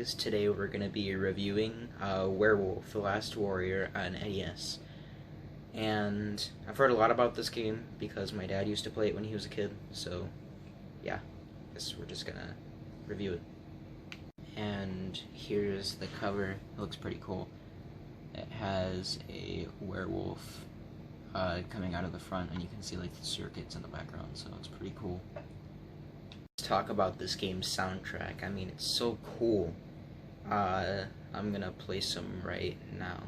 guys, today we're going to be reviewing Werewolf, The Last Warrior on NES. And I've heard a lot about this game because my dad used to play it when he was a kid, so yeah, I guess we're just going to review it. And here's the cover. It looks pretty cool. It has a werewolf coming out of the front, and you can see like the circuits in the background, so it's pretty cool. Let's talk about this game's soundtrack. I mean, it's so cool. I'm gonna play some right now.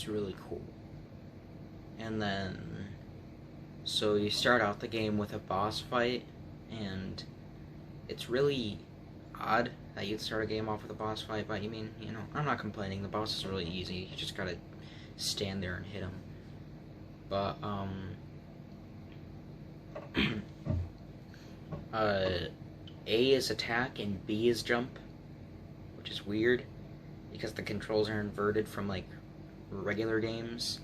Really cool. And then, so you start out the game with a boss fight, and it's really odd that you'd start a game off with a boss fight, but you know, I'm not complaining. The boss is really easy. You just gotta stand there and hit him. But, A is attack and B is jump, which is weird, because the controls are inverted from, like, regular games,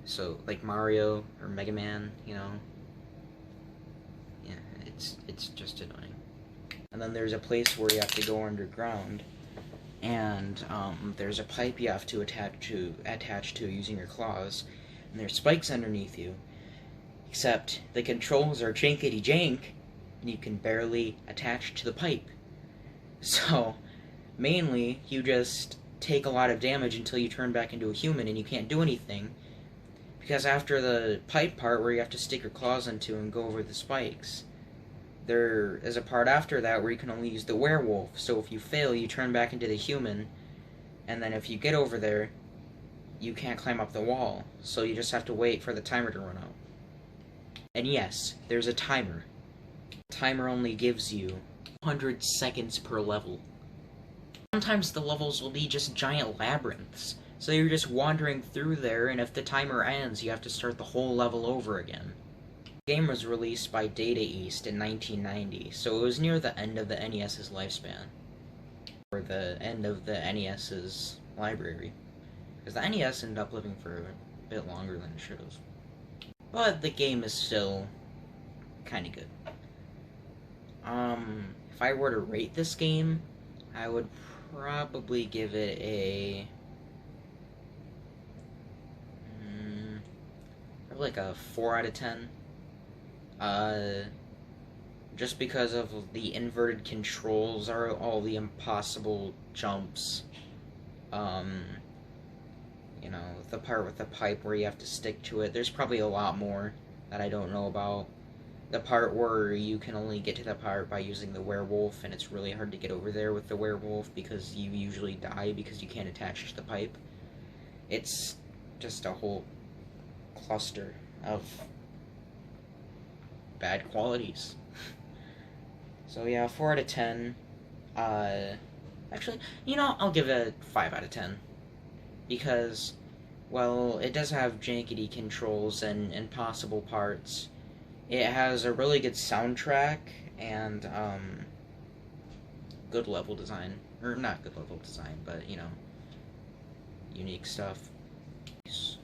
so like Mario or Mega Man, you know. Yeah, it's just annoying. And then there's a place where you have to go underground, and there's a pipe you have to attach to using your claws, and there's spikes underneath you, except the controls are jankety jank, and you can barely attach to the pipe. So mainly you just take a lot of damage until you turn back into a human, and you can't do anything, because after the pipe part where you have to stick your claws into and go over the spikes, there is a part after that where you can only use the werewolf. So if you fail, you turn back into the human, and then if you get over there, you can't climb up the wall, so you just have to wait for the timer to run out. And yes, there's a timer. The timer only gives you 100 seconds per level. Sometimes the levels will be just giant labyrinths, so you're just wandering through there, and if the timer ends, you have to start the whole level over again. The game was released by Data East in 1990, so it was near the end of the NES's lifespan. Or the end of the NES's library. Because the NES ended up living for a bit longer than it should have. But the game is still kinda good. If I were to rate this game, I would probably give it a probably like a 4 out of 10. Just because of the inverted controls, are all the impossible jumps. You know, the part with the pipe where you have to stick to it. There's probably a lot more that I don't know about. The part where you can only get to that part by using the werewolf, and it's really hard to get over there with the werewolf because you usually die because you can't attach to the pipe. It's just a whole cluster of bad qualities. So yeah, 4 out of 10. Actually, you know, I'll give it a 5 out of 10. Because, well, it does have jankety controls and impossible parts. It has a really good soundtrack and good level design. Or not good level design, but, you know, unique stuff. Peace.